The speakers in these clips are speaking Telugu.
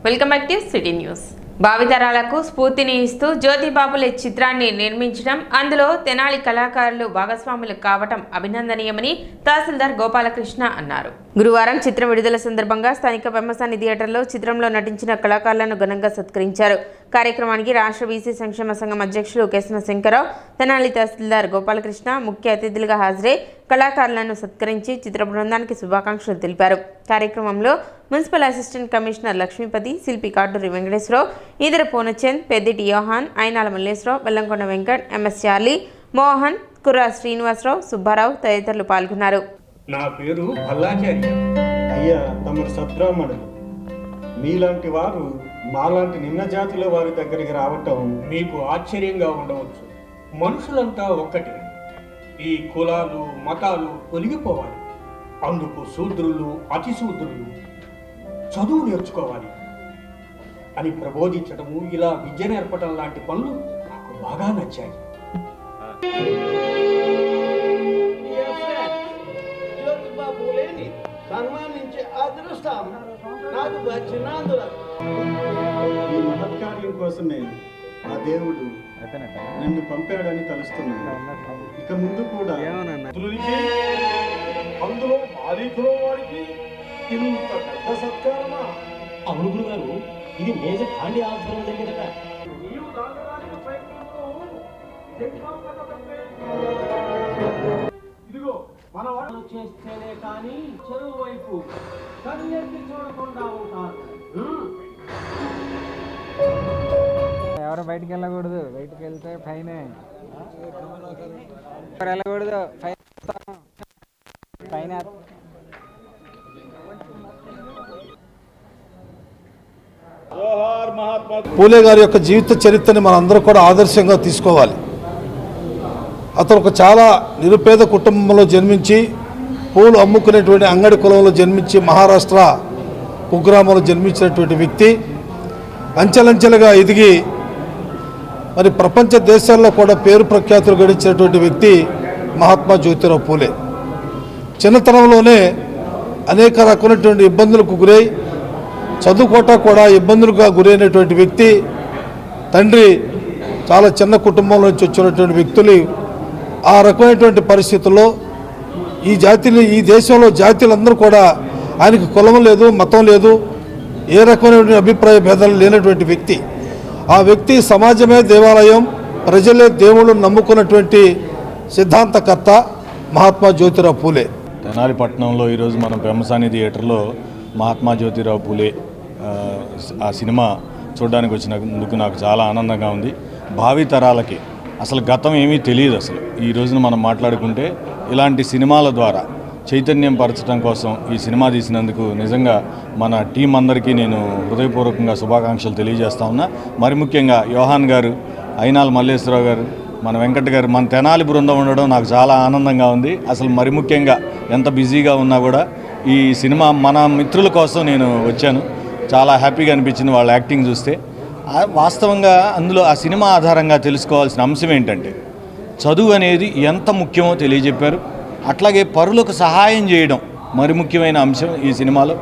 Welcome back to city news. భావితరాలకు స్ఫూర్తిని ఇస్తూ జ్యోతిబాబులే చిత్రాన్ని నిర్మించడం, అందులో తెనాలి కళాకారులు భాగస్వాములు కావటం అభినందనీయమని తహసీల్దార్ గోపాలకృష్ణ అన్నారు. గురువారం చిత్రం విడుదల సందర్భంగా స్థానిక పెమ్మసాని థియేటర్లో చిత్రంలో నటించిన కళాకారులను ఘనంగా సత్కరించారు. కార్యక్రమానికి రాష్ట్ర బీసీ సంక్షేమ సంఘం అధ్యక్షులు కేసన శంకరరావు, తెనాలి తహసీల్దార్ గోపాలకృష్ణ ముఖ్య అతిథులుగా హాజరై కళాకారులను సత్కరించి చిత్ర బృందానికి శుభాకాంక్షలు తెలిపారు. కార్యక్రమంలో మున్సిపల్ అసిస్టెంట్ కమిషనర్ లక్ష్మీపతి, శిల్పి కాటూరి వెంకటేశ్వరరావు, ఈదర పూర్ణచంద్, పెద్దిటి యోహాన్, అయినాల మల్లేశ్వరరావు, బెల్లంకొండ వెంకట్, ఎంఎస్ చార్లీ, మోహన్, కుర్రా శ్రీనివాసరావు, సుబ్బారావు తదితరులు పాల్గొన్నారు. నా పేరు భల్లాచార్య. అయ్యా తమరు సద్బ్రాహ్మణులు. మీలాంటి వారు మాలాంటి నిమ్న జాతుల వారి దగ్గరికి రావటం మీకు ఆశ్చర్యంగా ఉండవచ్చు. మనుషులంతా ఒక్కటే. ఈ కులాలు మతాలు తొలగిపోవాలి. అందుకు శూద్రులు అతి శూద్రులు చదువు నేర్చుకోవాలి అని ప్రబోధించడము, ఇలా విద్య నేర్పడం లాంటి పనులు నాకు బాగా నచ్చాయి. సన్మానించే అదృష్టం నాకు వచ్చినందున ఈ మహత్కార్యం కోసమే ఆ దేవుడు నన్ను పంపాడని తలుస్తున్నాను. ఇక ముందు కూడా అందులో మాలికులో వారికి ఇంత పెద్ద సత్కారమా? అవును గురుగారు, ఇది మేజర్ ఖాండి ఆధ్వర్యంలో జరిగిందట. ఇదిగో మన వాళ్ళు చేస్తేనే కానీ చెరువు వైపు కన్నెత్తి చూడకుండా ఉంటారు. ఎవరు బయటికి వెళ్ళకూడదు, బయటికి వెళ్తే ఫైనే. వెళ్ళకూడదు, ఫైన్. పూలే గారి యొక్క జీవిత చరిత్రని మనందరూ కూడా ఆదర్శంగా తీసుకోవాలి. అతను ఒక చాలా నిరుపేద కుటుంబంలో జన్మించి, పూలు అమ్ముకునేటువంటి అంగడి కులంలో జన్మించి, మహారాష్ట్ర కుగ్రామంలో జన్మించినటువంటి వ్యక్తి అంచెలంచెలుగా ఎదిగి మరి ప్రపంచ దేశాల్లో కూడా పేరు ప్రఖ్యాతులు గడించినటువంటి వ్యక్తి మహాత్మా జ్యోతిరావు పూలే. చిన్నతనంలోనే అనేక రకమైనటువంటి ఇబ్బందులకు గురై, చదువుకోట కూడా ఇబ్బందులుగా గురైనటువంటి వ్యక్తి. తండ్రి చాలా చిన్న కుటుంబంలో నుంచి వచ్చినటువంటి వ్యక్తులు ఆ రకమైనటువంటి పరిస్థితుల్లో ఈ దేశంలో జాతీయులందరూ కూడా ఆయనకు కులం లేదు, మతం లేదు, ఏ రకమైనటువంటి అభిప్రాయ భేదాలు లేనటువంటి వ్యక్తి. ఆ వ్యక్తి సమాజమే దేవాలయం, ప్రజలే దేవుళ్ళు నమ్ముకున్నటువంటి సిద్ధాంతకర్త మహాత్మా జ్యోతిరావు పూలే. తెనాలి పట్టణంలో ఈరోజు మనం పెమ్మసాని థియేటర్లో మహాత్మా జ్యోతిరావు పూలే ఆ సినిమా చూడడానికి వచ్చినందుకు నాకు చాలా ఆనందంగా ఉంది. భావి తరాలకి అసలు గతం ఏమీ తెలియదు. అసలు ఈ రోజున మనం మాట్లాడుకుంటే ఇలాంటి సినిమాల ద్వారా చైతన్యం పరచడం కోసం ఈ సినిమా తీసినందుకు నిజంగా మన టీం అందరికీ నేను హృదయపూర్వకంగా శుభాకాంక్షలు తెలియజేస్తా ఉన్నా. మరి ముఖ్యంగా యోహాన్ గారు, అయినాల మల్లేశ్వరరావు గారు, మన వెంకట్ గారు, మన తెనాలి బృందం ఉండడం నాకు చాలా ఆనందంగా ఉంది. అసలు మరి ముఖ్యంగా ఎంత బిజీగా ఉన్నా కూడా ఈ సినిమా మన మిత్రుల కోసం నేను వచ్చాను. చాలా హ్యాపీగా అనిపించింది వాళ్ళ యాక్టింగ్ చూస్తే. వాస్తవంగా అందులో ఆ సినిమా ఆధారంగా తెలుసుకోవాల్సిన అంశం ఏంటంటే చదువు అనేది ఎంత ముఖ్యమో తెలియజెప్పారు. అట్లాగే పరులకు సహాయం చేయడం మరి ముఖ్యమైన అంశం ఈ సినిమాలో.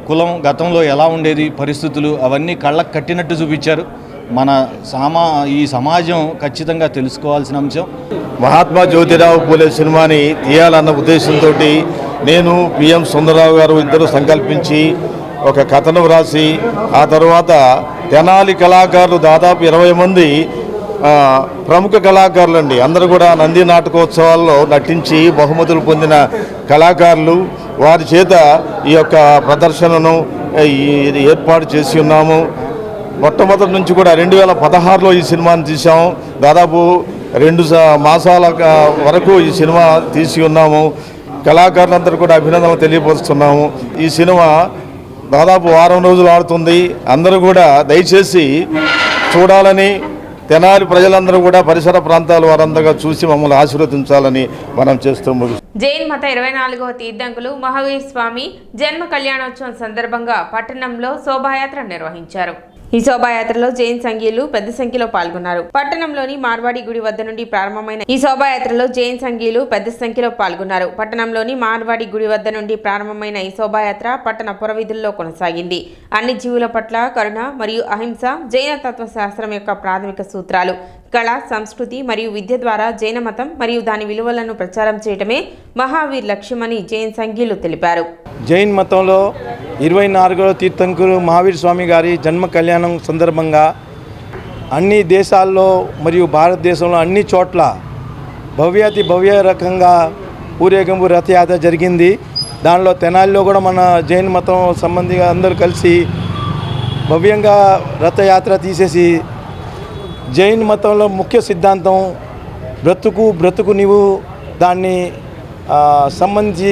కులం గతంలో ఎలా ఉండేది, పరిస్థితులు అవన్నీ కళ్ళకు కట్టినట్టు చూపించారు. మన ఈ సమాజం ఖచ్చితంగా తెలుసుకోవాల్సిన అంశం. మహాత్మా జ్యోతిరావు పూలే సినిమాని తీయాలన్న ఉద్దేశంతో నేను పిఎం సుందరరావు గారు ఇద్దరు సంకల్పించి ఒక కథను వ్రాసి, ఆ తర్వాత తెనాలి కళాకారులు దాదాపు 20 మంది ప్రముఖ కళాకారులండి, అందరూ కూడా నంది నాటకోత్సవాల్లో నటించి బహుమతులు పొందిన కళాకారులు, వారి చేత ఈ యొక్క ప్రదర్శనను ఏర్పాటు చేసి ఉన్నాము. మొట్టమొదటి నుంచి కూడా 2016లో ఈ సినిమాని తీసాము. దాదాపు 2 మాసాల వరకు ఈ సినిమా తీసి ఉన్నాము. కళాకారులందరూ కూడా అభినందనలు తెలియపరుస్తున్నాము. ఈ సినిమా దాదాపు 1 వారం రోజులు ఆడుతుంది. అందరూ కూడా దయచేసి చూడాలని, తెనాలి ప్రజలందరూ కూడా పరిసర ప్రాంతాల వారందరూ చూసి మమ్మల్ని ఆశీర్వదించాలని మనం చేస్తాము. జైన్ మత 24వ తీర్థంకులు మహావీర్ స్వామి జన్మ కళ్యాణోత్సవం సందర్భంగా పట్టణంలో శోభాయాత్ర నిర్వహించారు. ఈ శోభాయాత్రలో జైన్ సంఘీయులు పెద్ద సంఖ్యలో పాల్గొన్నారు. పట్టణంలోని మార్వాడి గుడి వద్ద నుండి ప్రారంభమైన ఈ శోభాయాత్రలో జైన్ సంఘీయులు పెద్ద సంఖ్యలో పాల్గొన్నారు. పట్టణంలోని మార్వాడి గుడి వద్ద నుండి ప్రారంభమైన ఈ శోభాయాత్ర పట్టణ పురవీధుల్లో కొనసాగింది. అన్ని జీవుల పట్ల కరుణ మరియు అహింస జైన తత్వశాస్త్రం యొక్క ప్రాథమిక సూత్రాలు. కళ, సంస్కృతి మరియు విద్య ద్వారా జైన మతం మరియు దాని విలువలను ప్రచారం చేయడమే మహావీర్ లక్ష్యమని జైన్ సంఘీయులు తెలిపారు. జైన్ మతంలో 24వ తీర్థంకులు మహావీర్ స్వామి గారి జన్మ కళ్యాణం సందర్భంగా అన్ని దేశాల్లో మరియు భారతదేశంలో అన్ని చోట్ల భవ్యాతి భవ్య రకంగా ఊరేగింపు రథయాత్ర జరిగింది. దానిలో తెనాలిలో కూడా మన జైన్ మతం సంబంధిగా అందరూ కలిసి భవ్యంగా రథయాత్ర తీసేసి జైన్ మతంలో ముఖ్య సిద్ధాంతం బ్రతుకు నీవు దాన్ని సంబంధించి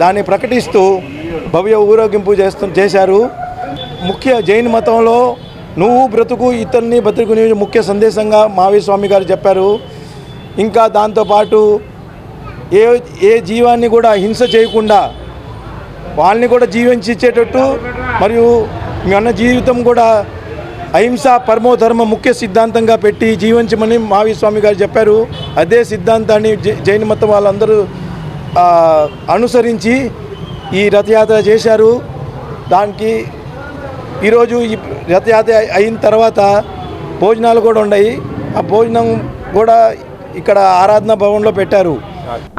దాన్ని ప్రకటిస్తూ భవ్య ఊరేగింపు చేశారు. ముఖ్య జైన్ మతంలో నువ్వు బ్రతుకు ఇతరుని బ్రతుకు నీవు ముఖ్య సందేశంగా మహావీర్ స్వామి గారు చెప్పారు. ఇంకా దాంతోపాటు ఏ జీవాన్ని కూడా హింస చేయకుండా వాళ్ళని కూడా జీవించేటట్టు మరియు మీ అన్న జీవితం కూడా అహింస పరమో ధర్మ ముఖ్య సిద్ధాంతంగా పెట్టి జీవించమని మహావీర్ స్వామి గారు చెప్పారు. అదే సిద్ధాంతాన్ని జైన మతం వాళ్ళందరూ అనుసరించి ఈ రథయాత్ర చేశారు. దానికి ఈరోజు ఈ రథయాత్ర అయిన తర్వాత భోజనాలు కూడా ఉన్నాయి. ఆ భోజనం కూడా ఇక్కడ ఆరాధన భవన్లో పెట్టారు.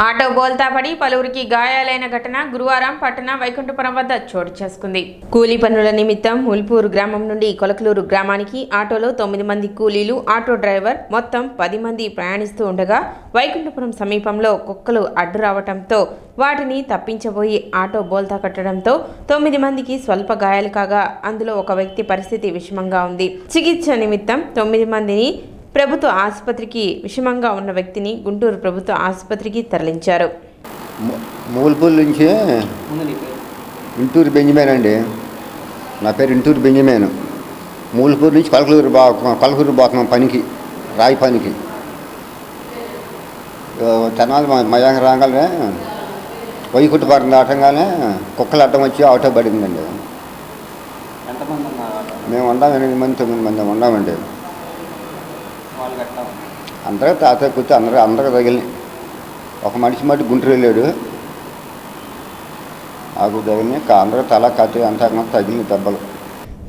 ఆటో బోల్తా పడి పలువురికి గాయాలైన ఘటన గురువారం పట్టణ వైకుంఠపురం వద్ద చోటు చేసుకుంది. కూలీ పనుల నిమిత్తం ముల్పూరు గ్రామం నుండి కొలకలూరు గ్రామానికి ఆటోలో 9 మంది కూలీలు, ఆటో డ్రైవర్ మొత్తం 10 మంది ప్రయాణిస్తూ ఉండగా వైకుంఠపురం సమీపంలో కుక్కలు అడ్డు రావడంతో వాటిని తప్పించబోయి ఆటో బోల్తా కట్టడంతో 9 మందికి స్వల్ప గాయాలు కాగా అందులో ఒక వ్యక్తి పరిస్థితి విషమంగా ఉంది. చికిత్స నిమిత్తం 9 మందిని ప్రభుత్వ ఆసుపత్రికి, విషమంగా ఉన్న వ్యక్తిని గుంటూరు ప్రభుత్వ ఆసుపత్రికి తరలించారు. మూలపూర్ నుంచి ఇంటూరు బెంజమేన్ అండి. నా పేరు ఇంటూరు బెంజమేన్. మూలపూర్ నుంచి కొలకలూరు పోతున్నాం పనికి, రాయి పనికి. తెనాలి మయాంగ రాగానే వైకుంఠపురం దాటంగానే కుక్కలు అడ్డం వచ్చి ఆటో పడిందండి. మేము ఉన్నాం 8 మంది 9 మంది ఉన్నామండి. అందరూ తాత కూర్చో అందరూ తగిలినాయి. ఒక మనిషి మట్టి గుంటూరు వెళ్ళాడు, ఆకు తగిలినాయి. అందరూ తల కత్తి అంతా తగిలిన దెబ్బలు.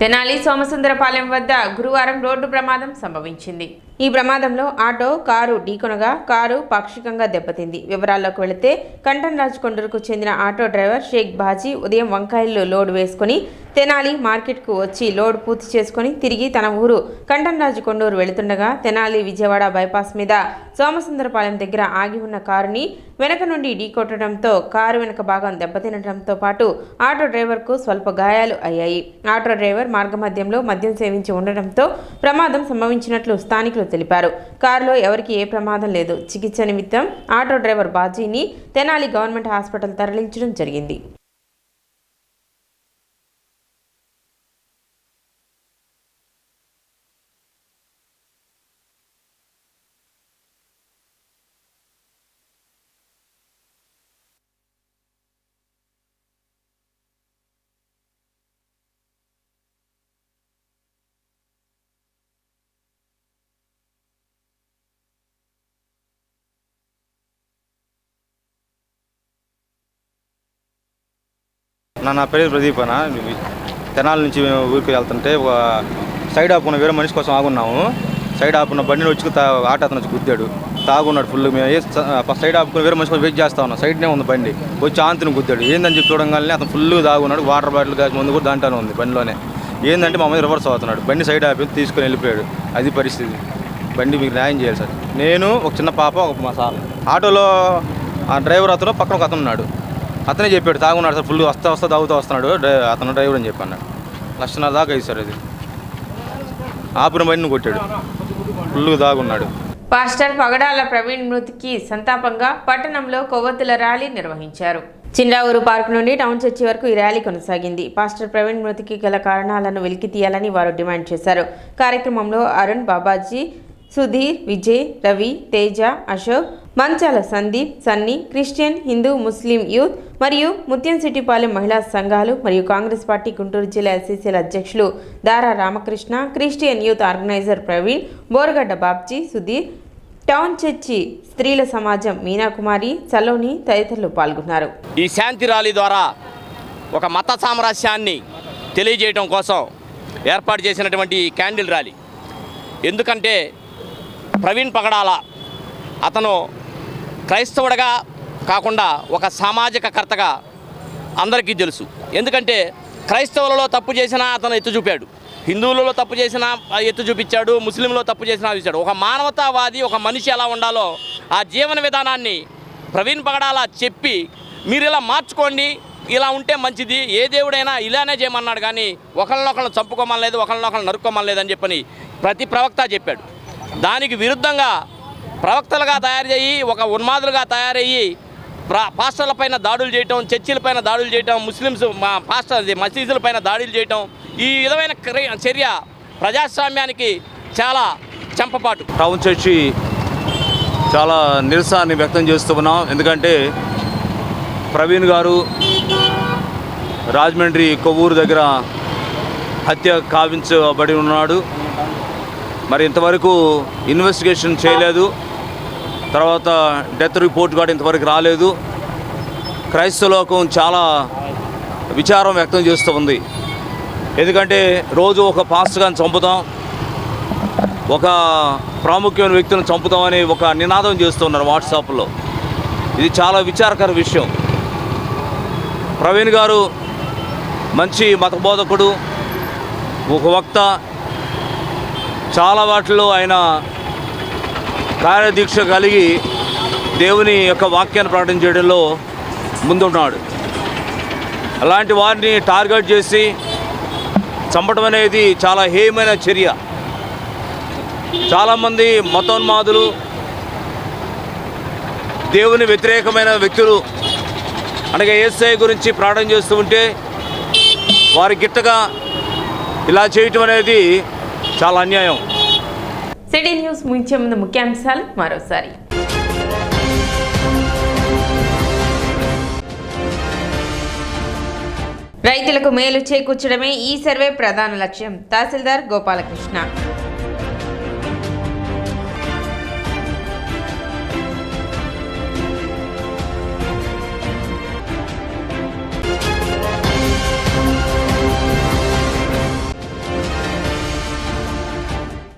తెనాలి సోమసుందరపాలెం వద్ద గురువారం రోడ్డు ప్రమాదం సంభవించింది. ఈ ప్రమాదంలో ఆటో, కారు ఢీకొనగా కారు పాక్షికంగా దెబ్బతింది. వివరాల్లోకి వెళితే కంటన్రాజ్ కొండూరుకు చెందిన ఆటో డ్రైవర్ షేక్ బాజీ ఉదయం వంకాయల్లో లోడ్ వేసుకుని తెనాలి మార్కెట్కు వచ్చి లోడ్ పూర్తి చేసుకుని తిరిగి తన ఊరు కంటన్రాజ్ కొండూరు వెళుతుండగా తెనాలి విజయవాడ బైపాస్ మీద సోమసుందరపాలెం దగ్గర ఆగి ఉన్న కారుని వెనక నుండి ఢీకొట్టడంతో కారు వెనక భాగం దెబ్బతినడంతో పాటు ఆటో డ్రైవర్కు స్వల్ప గాయాలు అయ్యాయి. ఆటో డ్రైవర్ మార్గమధ్యంలో మద్యం సేవించి ఉండడంతో ప్రమాదం సంభవించినట్లు స్థానికులు తెలిపారు. కారులో ఎవరికి ఏ ప్రమాదం లేదు. చికిత్స నిమిత్తం ఆటో డ్రైవర్ బాజీని తెనాలి గవర్నమెంట్ హాస్పిటల్ తరలించడం జరిగింది. నా పేరు ప్రదీప్ అన్న. తెనాలి నుంచి ఊరికి వెళ్తుంటే ఒక సైడ్ ఆపుకున్న వేరే మనిషి కోసం ఆగున్నాము. సైడ్ ఆపుకున్న బండిని వచ్చి ఆటో అతను వచ్చి గుద్దాడు. తాగున్నాడు ఫుల్. మేము సైడ్ ఆపుకుని వేరే మనిషి కోసం వెయిట్ చేస్తా ఉన్నాం. సైడ్నే ఉంది బండి. వచ్చి ఆంతిని గుద్దాడు. ఏందని చెప్పి చూడంగానే అతను ఫుల్ తాగున్నాడు. వాటర్ బాటిల్ గ్యాస్ ముందు కూడా దాంట్లోనే ఉంది బండిలోనే. ఏంటంటే మా మీద రివర్స్ అవుతున్నాడు. బండి సైడ్ ఆపి తీసుకొని వెళ్ళిపోయాడు. అది పరిస్థితి. బండి మీకు న్యాయం చేయాలి సార్. నేను ఒక చిన్న పాప, ఒక మా సార్. ఆటోలో ఆ డ్రైవర్ అతను పక్కన ఒక అతను ఉన్నాడు. అతనే చెప్పాడు తాగున్నాడు సార్, ఫుల్ వస్తా తాగుతూ వస్తున్నాడు అతను డ్రైవర్ అని చెప్పి అన్నాడు. 1.5 దాకా అయింది సార్. అది ఆపున బండిని కొట్టాడు. ఫుల్ తాగున్నాడు. పాస్టర్ పగడాల ప్రవీణ్ మృతికి సంతాపంగా పట్టణంలో కొవ్వొత్తుల ర్యాలీ నిర్వహించారు. చిండావూరు పార్క్ నుండి టౌన్ చర్చి వరకు ఈ ర్యాలీ కొనసాగింది. పాస్టర్ ప్రవీణ్ మృతికి గల కారణాలను వెలికి తీయాలని వారు డిమాండ్ చేశారు. కార్యక్రమంలో Arun, Babaji, Sudheer, Vijay, Ravi, Teja, Ashok, Manchala Sandeep, Sunny, Christian, Hindu, Muslim youth మరియు ముత్యంశెట్టిపాలెం మహిళా సంఘాలు మరియు కాంగ్రెస్ పార్టీ గుంటూరు జిల్లా ఎస్సీసీల అధ్యక్షులు Dara Ramakrishna, Christian youth organiser Praveen, Boragadda Babji, Sudheer, town church స్త్రీల సమాజం మీనాకుమారి, సలోని తదితరులు పాల్గొన్నారు. ఈ శాంతి ర్యాలీ ద్వారా ఒక మత సామరస్యాన్ని తెలియజేయడం కోసం ఏర్పాటు చేసినటువంటి క్యాండిల్ ర్యాలీ. ఎందుకంటే ప్రవీణ్ పగడాల అతను క్రైస్తవుడిగా కాకుండా ఒక సామాజిక కర్తగా అందరికీ తెలుసు. ఎందుకంటే క్రైస్తవులలో తప్పు చేసినా అతను ఎత్తు చూపాడు, హిందువులలో తప్పు చేసినా ఎత్తు చూపించాడు, ముస్లింలో తప్పు చేసినా చూపించాడు. ఒక మానవతావాది, ఒక మనిషి ఎలా ఉండాలో ఆ జీవన విధానాన్ని ప్రవీణ్ పగడాల చెప్పి మీరు ఇలా మార్చుకోండి, ఇలా ఉంటే మంచిది, ఏ దేవుడైనా ఇలానే చేయమన్నాడు. కానీ ఒకళ్ళనొకళ్ళని చంపుకోమనలేదు, ఒకళ్ళనొకళ్ళని నరుక్కోమనలేదు అని చెప్పని ప్రతి ప్రవక్త చెప్పాడు. దానికి విరుద్ధంగా ప్రవక్తలుగా తయారు చేయి, ఒక ఉన్మాదులుగా తయారయ్యి పాస్టర్లపైన దాడులు చేయటం, చర్చిలపైన దాడులు చేయటం, ముస్లిమ్స్ మసీదులపైన దాడులు చేయటం, ఈ విధమైన చర్య ప్రజాస్వామ్యానికి చాలా చెంపపాటు. టౌన్ చర్చి చాలా నిరసనని వ్యక్తం చేస్తున్నాం. ఎందుకంటే ప్రవీణ్ గారు రాజమండ్రి కొవ్వూరు దగ్గర హత్య కావించబడి ఉన్నాడు. మరి ఇంతవరకు ఇన్వెస్టిగేషన్ చేయలేదు, తర్వాత డెత్ రిపోర్ట్ కూడా ఇంతవరకు రాలేదు. క్రైస్తవ లోకం చాలా విచారం వ్యక్తం చేస్తూ ఉంది. ఎందుకంటే రోజు ఒక పాస్టర్ గారిని చంపుతాం, ఒక ప్రాముఖ్యమైన వ్యక్తులను చంపుతామని ఒక నినాదం చేస్తున్నారు వాట్సాప్లో. ఇది చాలా విచారకర విషయం. ప్రవీణ్ గారు మంచి మతబోధకుడు, ఒక వక్త. చాలా వాటిల్లో ఆయన కార్యదీక్ష కలిగి దేవుని యొక్క వాక్యాన్ని ప్రకటన చేయడంలో ముందున్నాడు. అలాంటి వారిని టార్గెట్ చేసి చంపడం అనేది చాలా హేయమైన చర్య. చాలామంది మతోన్మాదులు, దేవుని వ్యతిరేకమైన వ్యక్తులు అనగా యేసయ్య గురించి ప్రకటన చేస్తూ ఉంటే వారి గిట్టగా ఇలా చేయటం అనేది చాలా అన్యాయం. సిటీ న్యూస్ ముగించే ముందు ముఖ్యాంశాలు మరోసారి. రైతులకు మేలు చేకూర్చడమే ఈ సర్వే ప్రధాన లక్ష్యం, తహసీల్దార్ గోపాలకృష్ణ.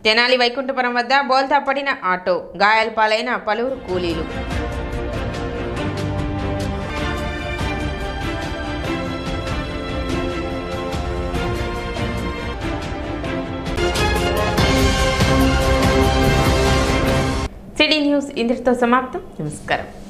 తెనాలి వైకుంఠపురం వద్ద బోల్తా పడిన ఆటో, గాయాల పాలైన పలువురు కూలీలు. సిటీ న్యూస్ ఇంతటితో సమాప్తం. నమస్కారం.